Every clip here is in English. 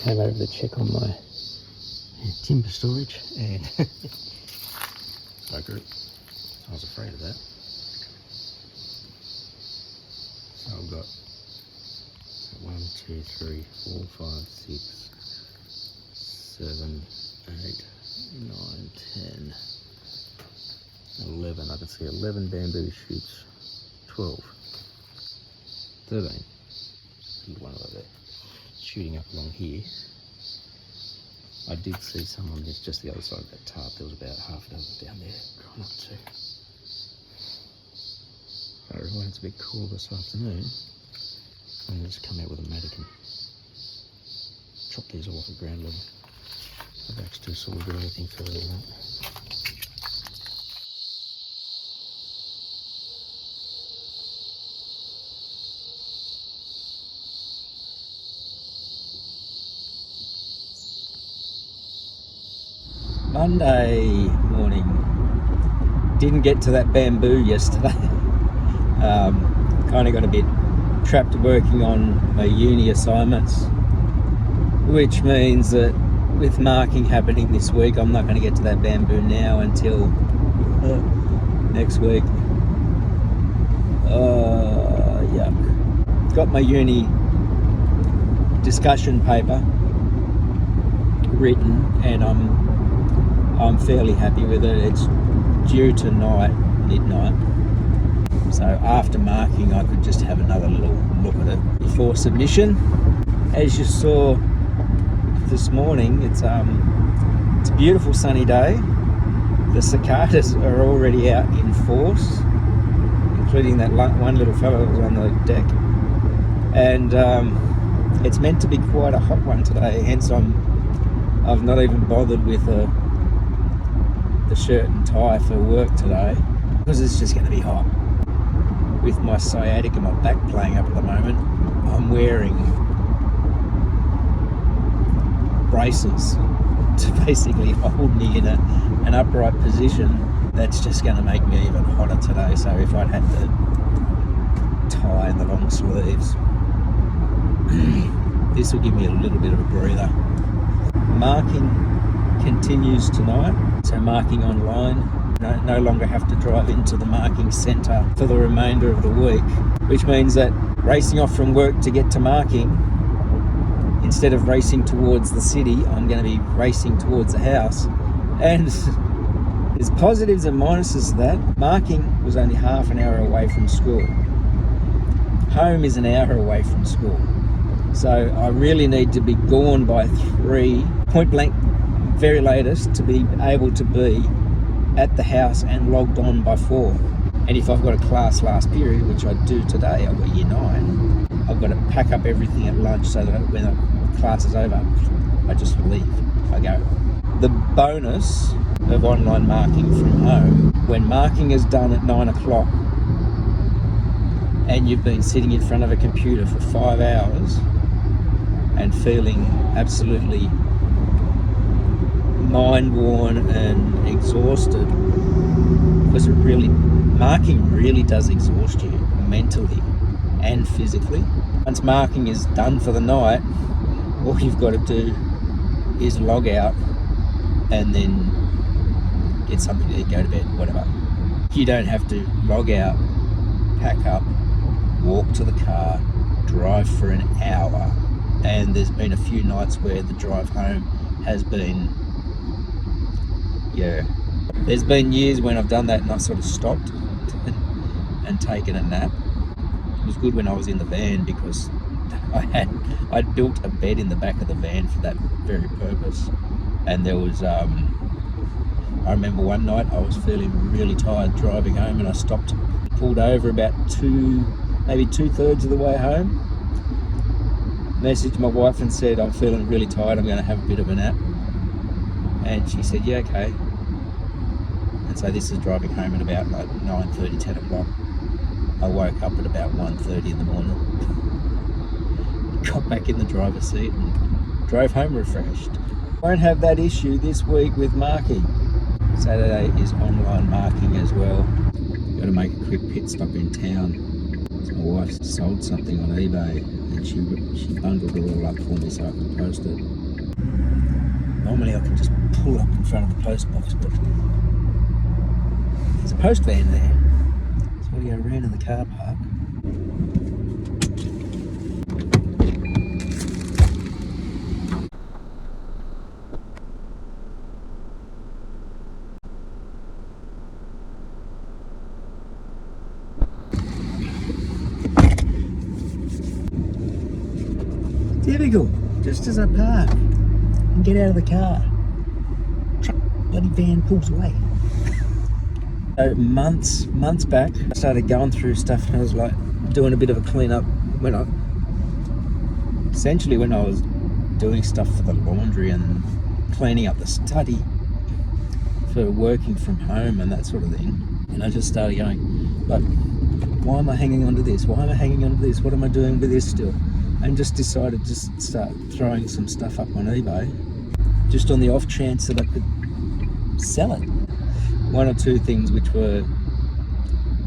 Came over to check on my timber storage and bugger it. I was afraid of that. So I've got 1, 2, 3, 4, 5, 6, 7, 8, 9, 10, 11. I can see 11 bamboo shoots, 12, 13. One over there, shooting up along here. I did see some on this, just the other side of that tarp. There was about half a dozen down there, growing up too. I reckon it's a bit cool this afternoon. I'm going to just come out with a mattock and chop these all off at ground level. The back's too sore to do anything further than that. Monday morning. Didn't get to that bamboo yesterday. Kind of got a bit trapped working on my uni assignments, which means that with marking happening this week, I'm not going to get to that bamboo now until next week. Yuck. Got my uni discussion paper written and I'm fairly happy with it. It's due tonight, midnight. So after marking, I could just have another little look at it before submission. As you saw this morning, it's a beautiful sunny day. The cicadas are already out in force, including that one little fellow that was on the deck. And it's meant to be quite a hot one today, hence I've not even bothered with the shirt and tie for work today, because it's just going to be hot. With my sciatica and my back playing up at the moment, I'm wearing braces to basically hold me in an upright position. That's just going to make me even hotter today. So if I'd had the tie and the long sleeves, this will give me a little bit of a breather. Marking continues tonight, so marking online. No longer have to drive into the marking centre for the remainder of the week, which means that racing off from work to get to marking, instead of racing towards the city, I'm going to be racing towards the house. And there's positives and minuses to that. Marking was only half an hour away from school. Home is an hour away from school. So I really need to be gone by 3, point blank, very latest, to be able to be at the house and logged on by 4. And if I've got a class last period, which I do today, I've got year 9, I've got to pack up everything at lunch so that when the class is over, I just leave, I go. The bonus of online marking from home, when marking is done at 9 o'clock and you've been sitting in front of a computer for 5 hours and feeling absolutely mind-worn and exhausted, because marking really does exhaust you mentally and physically. Once marking is done for the night, all you've got to do is log out and then get something to eat, go to bed, whatever. You don't have to log out, pack up, walk to the car, drive for an hour. And there's been a few nights where the drive home has been, there's been years when I've done that and I've sort of stopped and taken a nap. It was good when I was in the van because I'd built a bed in the back of the van for that very purpose. And there was, I remember one night I was feeling really tired driving home, and I stopped, pulled over about maybe 2/3 of the way home, messaged my wife and said, I'm feeling really tired, I'm going to have a bit of a nap. And she said, yeah, okay. And so this is driving home at about like 9:30, 10 o'clock. I woke up at about 1:30 in the morning, got back in the driver's seat and drove home refreshed. Won't have that issue this week with marking. Saturday is online marking as well. Got to make a quick pit stop in town. So my wife sold something on eBay and she bundled it all up for me so I can post it. Normally I can just pull up in front of the post box, but there's a post van there. So we go around in the car park. Typical. Just as I park and get out of the car, bloody van pulls away. So months back, I started going through stuff and I was like doing a bit of a clean up when I was doing stuff for the laundry and cleaning up the study for working from home and that sort of thing. And I just started going, like, why am I hanging on to this? Why am I hanging on to this? What am I doing with this still? And just decided to start throwing some stuff up on eBay, just on the off chance that I could sell it. One or two things which were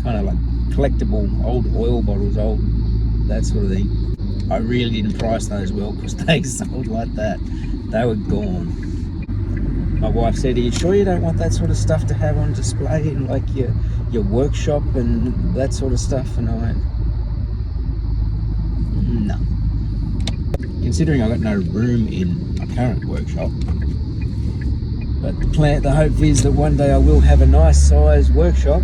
kind of like collectible, old oil bottles, old that sort of thing. I really didn't price those well because they sold like that. They were gone. My wife said, "Are you sure you don't want that sort of stuff to have on display in like your workshop and that sort of stuff?" And I went, no. Considering I got no room in my current workshop, but the hope is that one day I will have a nice sized workshop.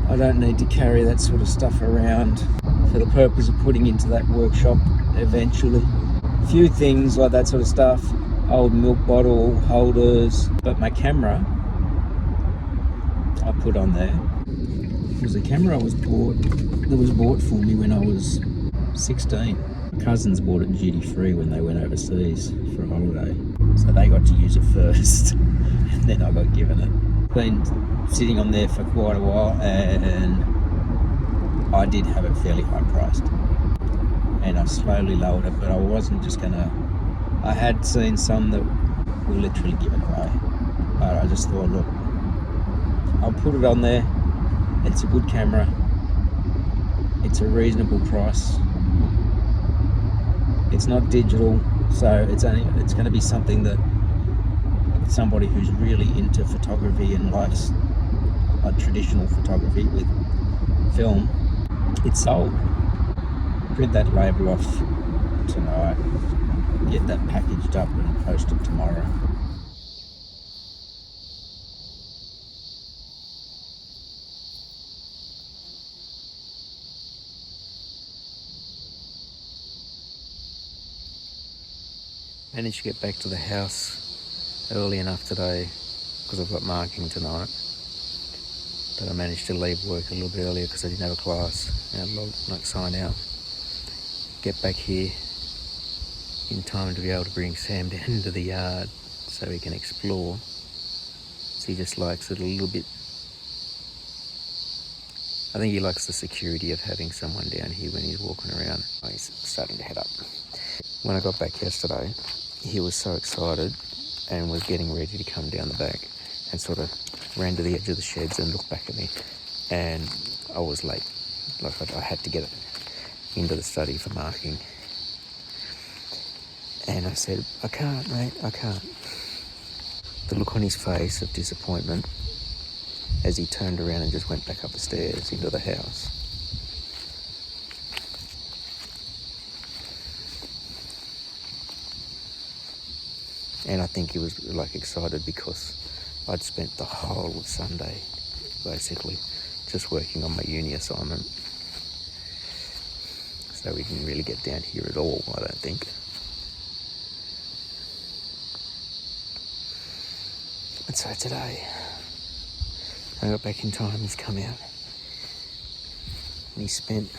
I don't need to carry that sort of stuff around for the purpose of putting into that workshop eventually. A few things like that sort of stuff, old milk bottle holders, but my camera I put on there. It was a camera that was bought for me when I was 16. My cousins bought it duty free when they went overseas for a holiday, so they got to use it first and then I got given it. Been sitting on there for quite a while and I did have it fairly high priced and I slowly lowered it, but I wasn't just gonna. I had seen some that were literally given away, but I just thought, look, I'll put it on there. It's a good camera, it's a reasonable price, it's not digital, so it's going to be something that somebody who's really into photography and likes like traditional photography with film, it's sold. Print that label off tonight, get that packaged up and posted tomorrow. Managed to get back to the house early enough today because I've got marking tonight, but I managed to leave work a little bit earlier because I didn't have a class and I'd like sign out. Get back here in time to be able to bring Sam down into the yard so he can explore. So he just likes it a little bit. I think he likes the security of having someone down here when he's walking around. Oh, he's starting to head up. When I got back yesterday, he was so excited and was getting ready to come down the back and sort of ran to the edge of the sheds and looked back at me. And I was late. Like I had to get it into the study for marking. And I said, I can't, mate, I can't. The look on his face of disappointment as he turned around and just went back up the stairs into the house. And I think he was like excited because I'd spent the whole of Sunday basically just working on my uni assignment. So we didn't really get down here at all, I don't think. And so today, I got back in time, he's come out. And he spent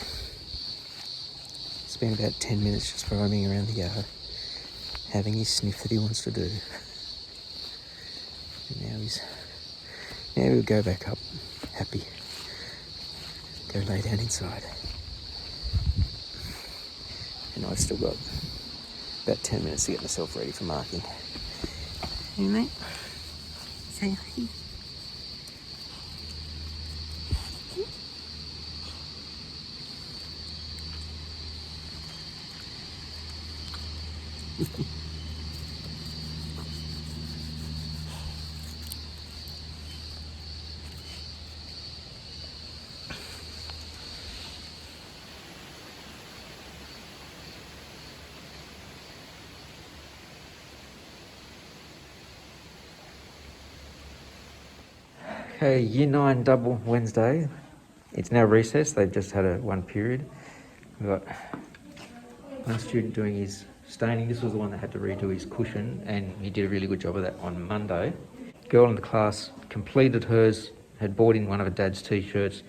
about 10 minutes just roaming around the yard, having his sniff that he wants to do. And now he'll go back up, happy. Go lay down inside. And I've still got about 10 minutes to get myself ready for marking. Hey mate, say hi. Okay, Year 9 double Wednesday. It's now recess. They've just had one period. We've got one student doing his staining. This was the one that had to redo his cushion, and he did a really good job of that on Monday. Girl in the class completed hers, had bought in one of her dad's t-shirts,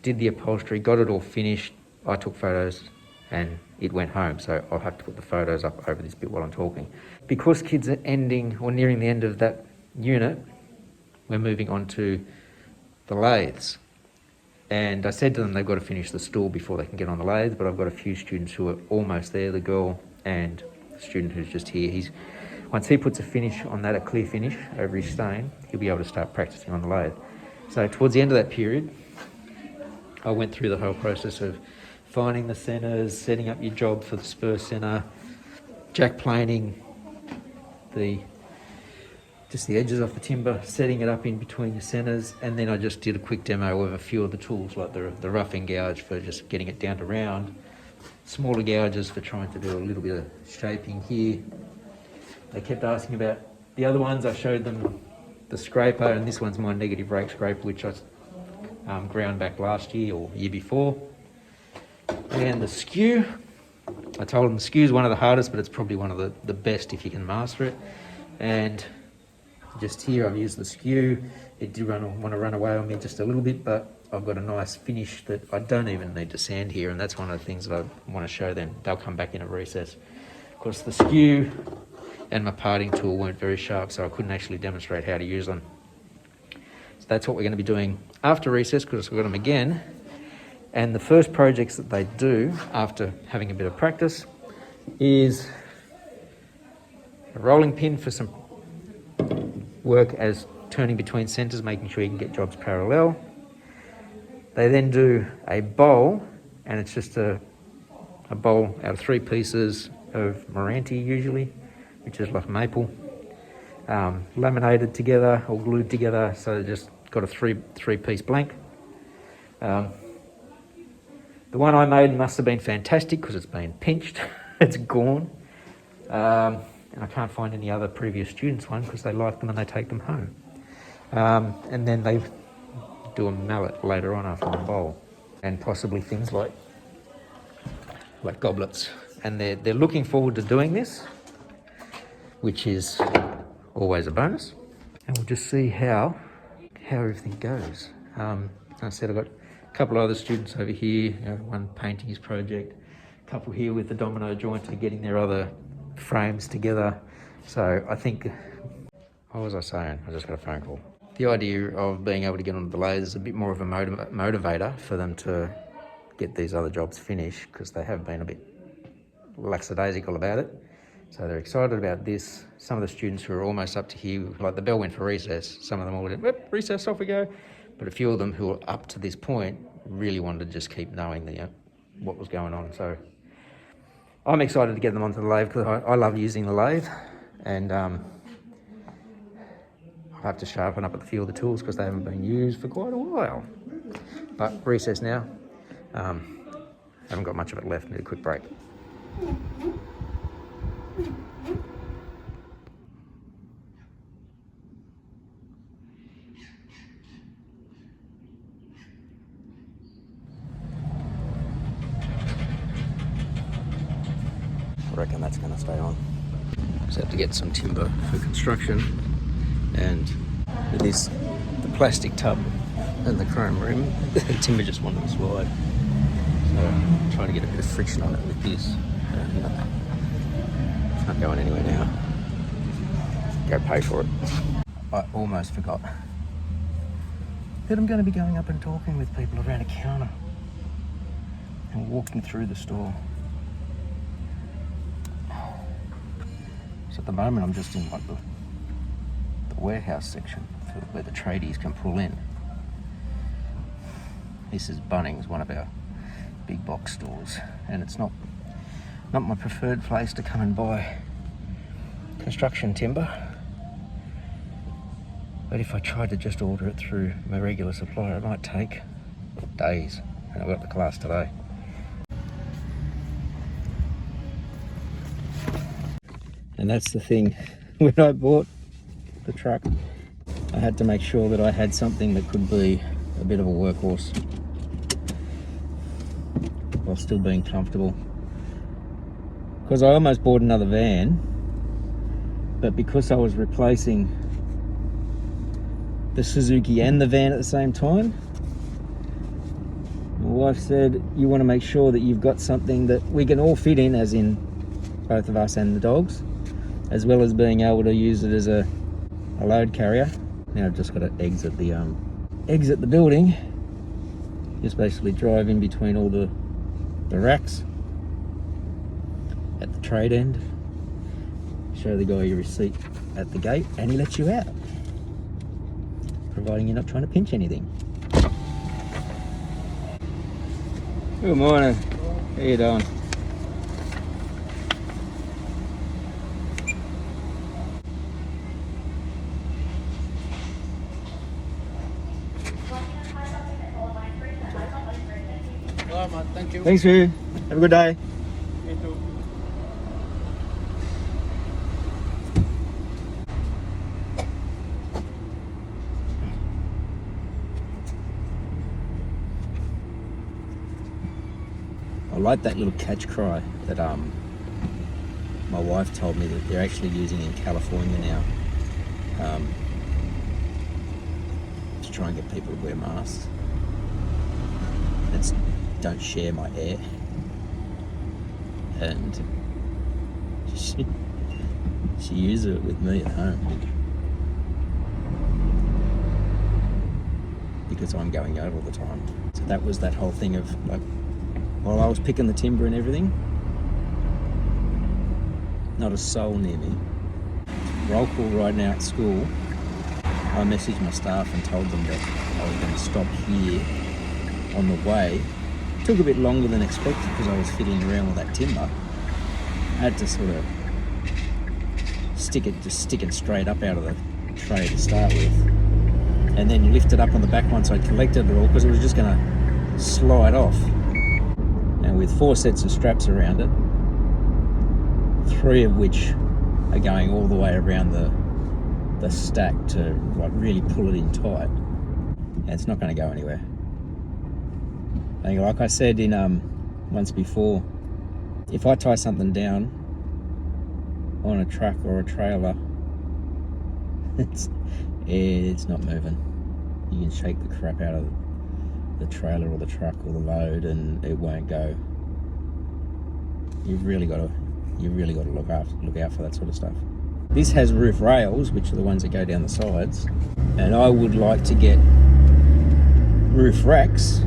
did the upholstery, got it all finished. I took photos and it went home, so I'll have to put the photos up over this bit while I'm talking. Because kids are ending or nearing the end of that unit, we're moving on to the lathes. And I said to them they've got to finish the stool before they can get on the lathe, but I've got a few students who are almost there, the girl and the student who's just here. Once he puts a finish on that, a clear finish over his stain, he'll be able to start practicing on the lathe. So towards the end of that period, I went through the whole process of finding the centres, setting up your job for the spur centre, jack planing, just the edges off the timber, setting it up in between the centres, and then I just did a quick demo of a few of the tools, like the roughing gouge for just getting it down to round, smaller gouges for trying to do a little bit of shaping here. They kept asking about the other ones. I showed them the scraper, and this one's my negative rake scraper, which I ground back last year or year before. And the skew, I told them the skew is one of the hardest, but it's probably one of the best if you can master it. And just here I've used the skew. It did want to run away on me just a little bit, but I've got a nice finish that I don't even need to sand here, and that's one of the things that I want to show them. They'll come back in at recess. Of course, the skew and my parting tool weren't very sharp, so I couldn't actually demonstrate how to use them. So that's what we're going to be doing after recess, because we've got them again. And the first projects that they do after having a bit of practice is a rolling pin for some work as turning between centres, making sure you can get jobs parallel. They then do a bowl, and it's just a bowl out of 3 pieces of Meranti usually, which is like maple, laminated together or glued together, so they just got a three-piece blank. The one I made must have been fantastic because it's been pinched, it's gone. And I can't find any other previous students' one because they like them and they take them home. And then they do a mallet later on after the bowl, and possibly things like goblets. And they're looking forward to doing this, which is always a bonus. And we'll just see how everything goes. I said I've got a couple of other students over here, one painting his project, a couple here with the domino jointer getting their other frames together. So I think, what was I saying? I just got a phone call. The idea of being able to get onto the lathe is a bit more of a motivator for them to get these other jobs finished, because they have been a bit lackadaisical about it. So they're excited about this. Some of the students who are almost up to here, like the bell went for recess, some of them all went, recess, off we go. But a few of them who are up to this point really wanted to just keep knowing what was going on. So I'm excited to get them onto the lathe because I love using the lathe, and I'll have to sharpen up a few of the tools because they haven't been used for quite a while. But recess now. Haven't got much of it left. Need a quick break. I reckon that's going to stay on. Just have to get some timber for construction, and with this, the plastic tub and the chrome rim, the timber just wanted to slide. So I'm trying to get a bit of friction on it with this. It's not going anywhere now. Go pay for it. I almost forgot that I'm going to be going up and talking with people around a counter and walking through the store. So at the moment I'm just in like the warehouse section for where the tradies can pull in. This is Bunnings, one of our big box stores, and it's not my preferred place to come and buy construction timber. But if I tried to just order it through my regular supplier, it might take days, and I've got the class today. And that's the thing, when I bought the truck, I had to make sure that I had something that could be a bit of a workhorse while still being comfortable. Because I almost bought another van, but because I was replacing the Suzuki and the van at the same time, my wife said, you want to make sure that you've got something that we can all fit in, as in both of us and the dogs, as well as being able to use it as a load carrier. Now I've just got to exit the building. Just basically drive in between all the racks at the trade end. Show the guy your receipt at the gate, and he lets you out, providing you're not trying to pinch anything. Good morning. How you doing? All right, mate. Thank you. Thanks, you. Have a good day. You too. I like that little catch cry that my wife told me that they're actually using in California now, to try and get people to wear masks. It's don't share my air. And she uses it with me at home because I'm going out all the time. So that was that whole thing of, like, while I was picking the timber and everything, not a soul near me. Roll call right now at school. I messaged my staff and told them that I was going to stop here on the way. It took a bit longer than expected because I was fiddling around with that timber. I had to sort of stick it straight up out of the tray to start with, and then you lift it up on the back once I collected it all, because it was just going to slide off. And with 4 sets of straps around it, 3 of which are going all the way around the stack to, like, really pull it in tight, and it's not going to go anywhere. I think, like I said in once before, if I tie something down on a truck or a trailer, it's not moving. You can shake the crap out of the trailer or the truck or the load, and it won't go. You've really got to look out for that sort of stuff. This has roof rails, which are the ones that go down the sides, and I would like to get roof racks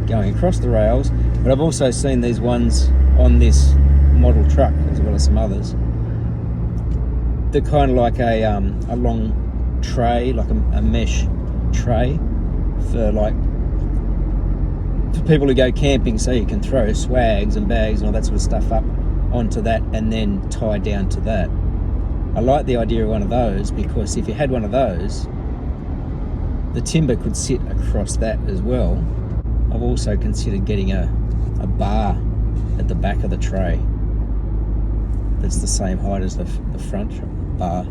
going across the rails, but I've also seen these ones on this model truck, as well as some others. They're kind of like a long tray, like a mesh tray for people who go camping, so you can throw swags and bags and all that sort of stuff up onto that and then tie down to that. I like the idea of one of those, because if you had one of those, the timber could sit across that as well. I've also considered getting a bar at the back of the tray that's the same height as the front bar,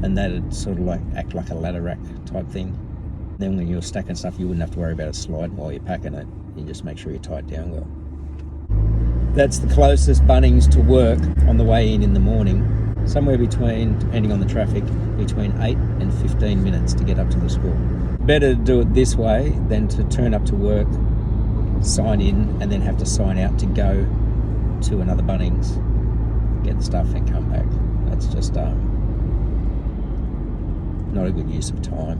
and that'd sort of like act like a ladder rack type thing. Then when you're stacking stuff, you wouldn't have to worry about it sliding while you're packing it. You just make sure you tie it down well. That's the closest Bunnings to work on the way in the morning. Somewhere between, depending on the traffic, between 8 and 15 minutes to get up to the school. Better to do it this way than to turn up to work, sign in, and then have to sign out to go to another Bunnings, get the stuff and come back. That's just not a good use of time.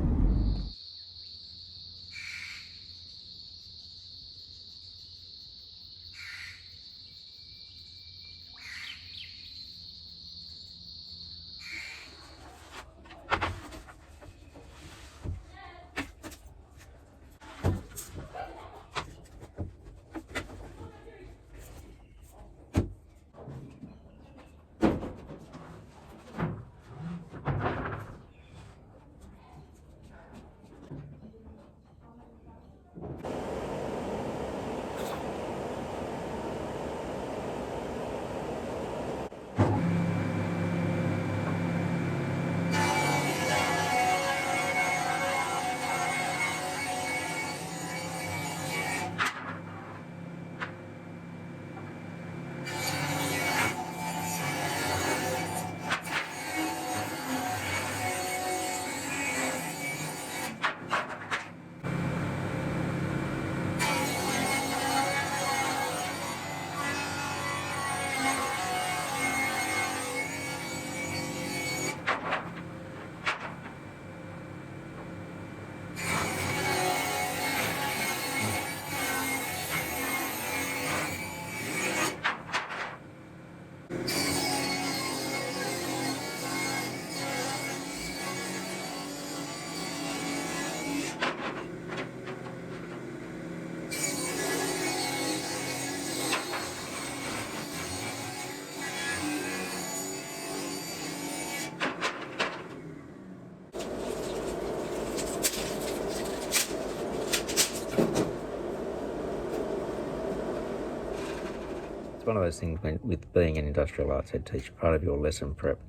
one of those things with being an industrial arts head teacher, part of your lesson prep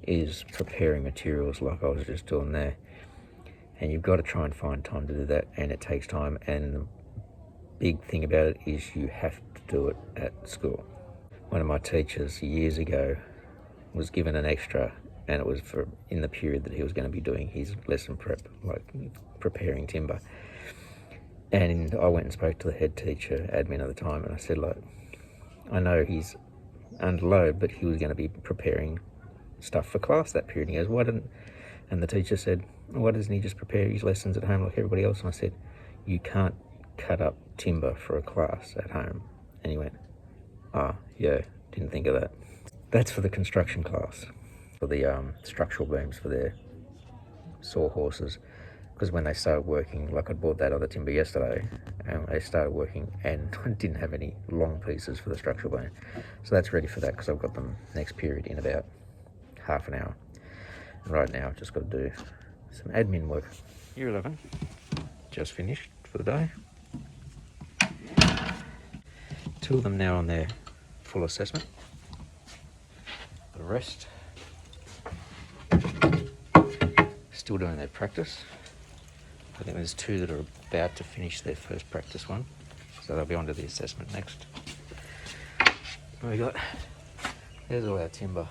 is preparing materials like I was just doing there. And you've got to try and find time to do that, and it takes time. And the big thing about it is you have to do it at school. One of my teachers years ago was given an extra, and it was for in the period that he was going to be doing his lesson prep, like preparing timber. And I went and spoke to the head teacher, admin at the time, and I said, like, I know he's under load, but he was going to be preparing stuff for class that period. And he goes, why didn't... And the teacher said, why doesn't he just prepare his lessons at home like everybody else? And I said, you can't cut up timber for a class at home. And he went, yeah, didn't think of that. That's for the construction class, for the structural beams for their sawhorses. Because when they started working, like I bought that other timber yesterday, and they started working and didn't have any long pieces for the structural beam. So that's ready for that, because I've got them next period in about half an hour. And right now I've just got to do some admin work. Year 11, just finished for the day. 2 of them now on their full assessment. The rest still doing their practice. I think there's 2 that are about to finish their first practice one, so they'll be on to the assessment next. There's all our timber.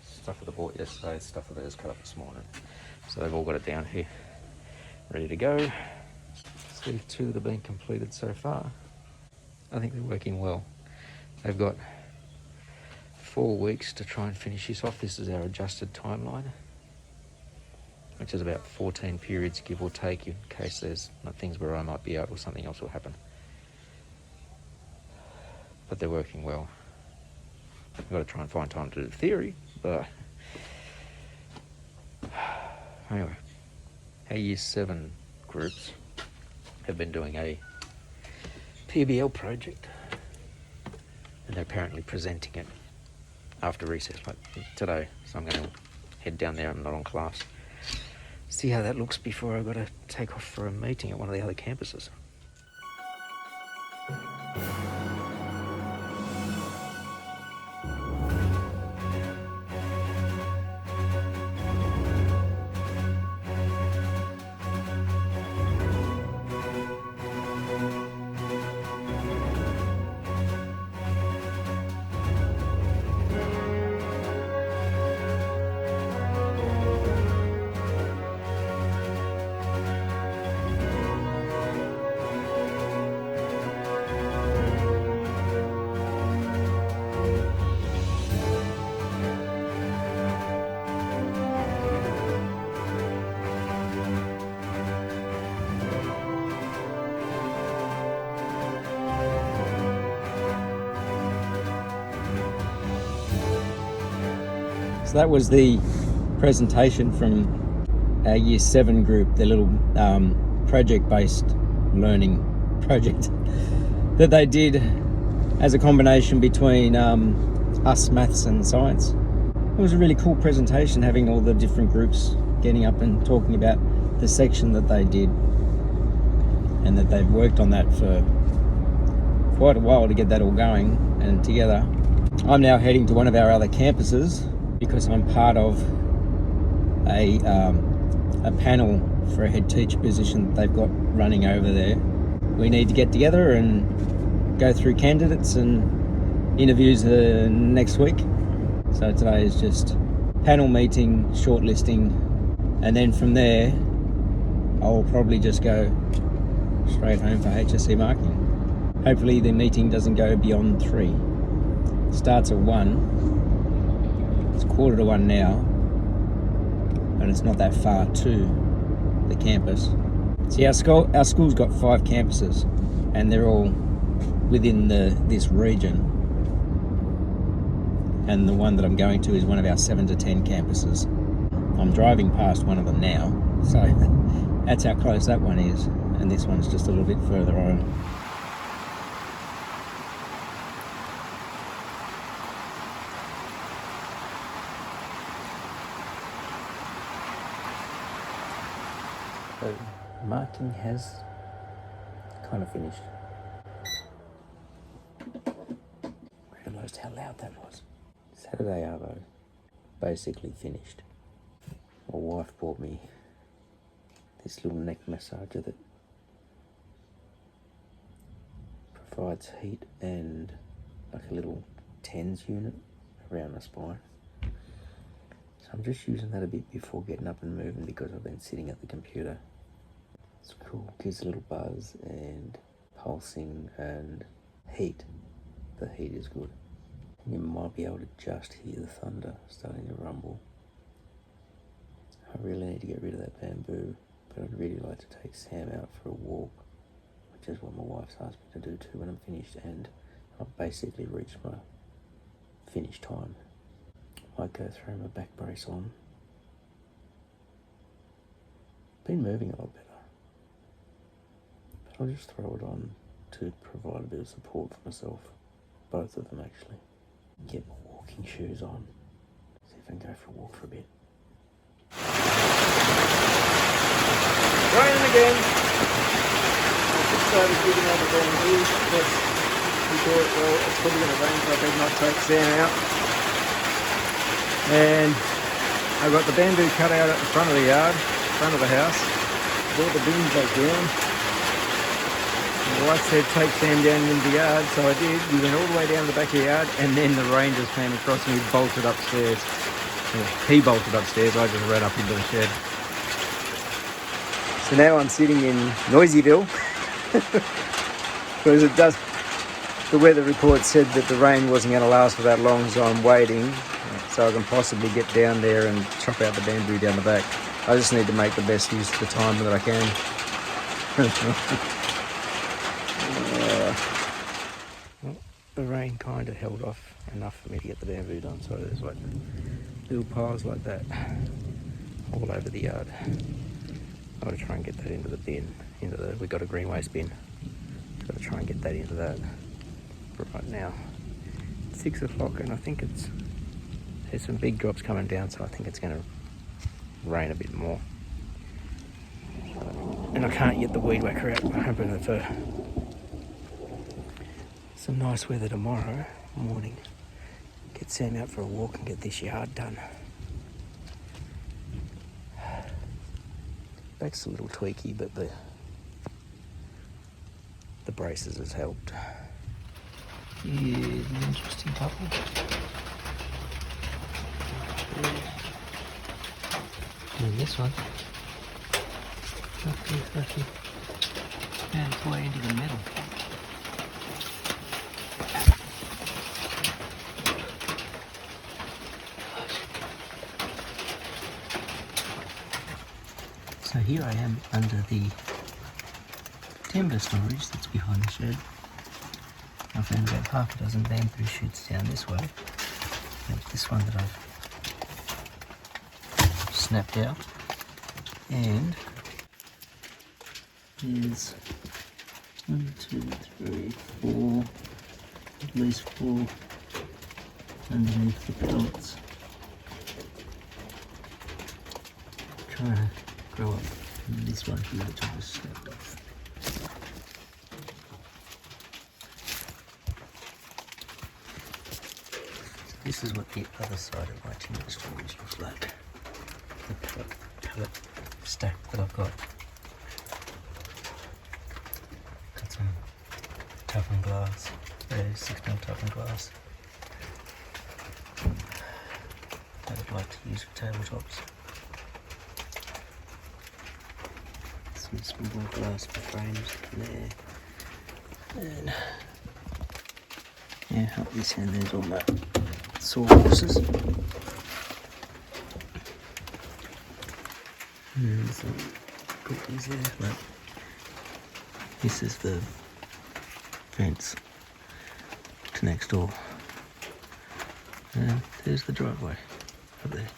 Stuff that I bought yesterday, stuff that I just cut up this morning. So they've all got it down here, ready to go. See 2 that have been completed so far. I think they're working well. They've got 4 weeks to try and finish this off. This is our adjusted timeline, which is about 14 periods, give or take, in case there's things where I might be out or something else will happen. But they're working well. I've got to try and find time to do the theory, but anyway, our Year 7 groups have been doing a PBL project, and they're apparently presenting it after recess, like today. So I'm going to head down there. I'm not on class. See how that looks before I've got to take off for a meeting at one of the other campuses. So that was the presentation from our Year 7 group, the little project-based learning project that they did as a combination between us, maths and science. It was a really cool presentation, having all the different groups getting up and talking about the section that they did, and that they've worked on that for quite a while to get that all going and together. I'm now heading to one of our other campuses because I'm part of a panel for a head teacher position that they've got running over there. We need to get together and go through candidates and interviews next week. So today is just panel meeting, shortlisting, and then from there I'll probably just go straight home for HSC marking. Hopefully the meeting doesn't go beyond 3. It starts at 1. It's 1:45 now, and it's not that far to the campus. See, our school's got 5 campuses, and they're all within this region. And the one that I'm going to is one of our 7 to 10 campuses. I'm driving past one of them now, so that's how close that one is, and this one's just a little bit further on. So marking has kind of finished. loud that was. Saturday arvo, basically finished. My wife bought me this little neck massager that provides heat and like a little TENS unit around the spine. So I'm just using that a bit before getting up and moving because I've been sitting at the computer. It's cool, gives a little buzz and pulsing and heat. The heat is good. You might be able to just hear the thunder starting to rumble. I really need to get rid of that bamboo, but I'd really like to take Sam out for a walk, which is what my wife's asked me to do too when I'm finished, and I've basically reached my finish time. Might go throw my back brace on. Been moving a lot better, but I'll just throw it on to provide a bit of support for myself. Both of them actually. Get my walking shoes on. See if I can go for a walk for a bit. Raining again. I just started digging out the bamboo because we thought, well, it's probably going to rain, so I better not take Sam out. And I got the bamboo cut out at the front of the yard, front of the house. Brought the bins back down. My wife said take Sam down into the yard, so I did. We went all the way down to the back of the yard, and then the rain just came across and we bolted upstairs. Well, he bolted upstairs, I just ran up into the shed. So now I'm sitting in Noiseville, because it does. The weather report said that the rain wasn't going to last for that long, so I'm waiting, so I can possibly get down there and chop out the bamboo down the back. I just need to make the best use of the time that I can. Well, the rain kind of held off enough for me to get the bamboo done, so there's like little piles like that all over the yard. I've got to try and get that into the bin. We've got a green waste bin. Got to try and get that into that. But right now, it's 6 o'clock, and I think there's some big drops coming down, so I think it's going to rain a bit more. And I can't get the weed whacker out. I'm hoping for some nice weather tomorrow morning. Get Sam out for a walk and get this yard done. Back's a little tweaky, but the braces has helped. Here's an interesting couple. And this one, lucky, and it's way into the middle. So here I am under the timber storage that's behind the shed. I found about half a dozen bamboo shoots down this way. There's this one that I've snapped out, and there's 1, 2, 3, 4, at least 4 underneath the pots. Trying to grow up, and this one here which I just snapped off. This is what the other side of my timber storage looks like. The pallet stack that I've got. Got some toughened glass, 6mm toughened glass that I'd like to use for tabletops. Some small glass for frames there. And yeah, up this end there's all my sawhorses. And some cookies there, but this is the fence to next door. And there's the driveway up there.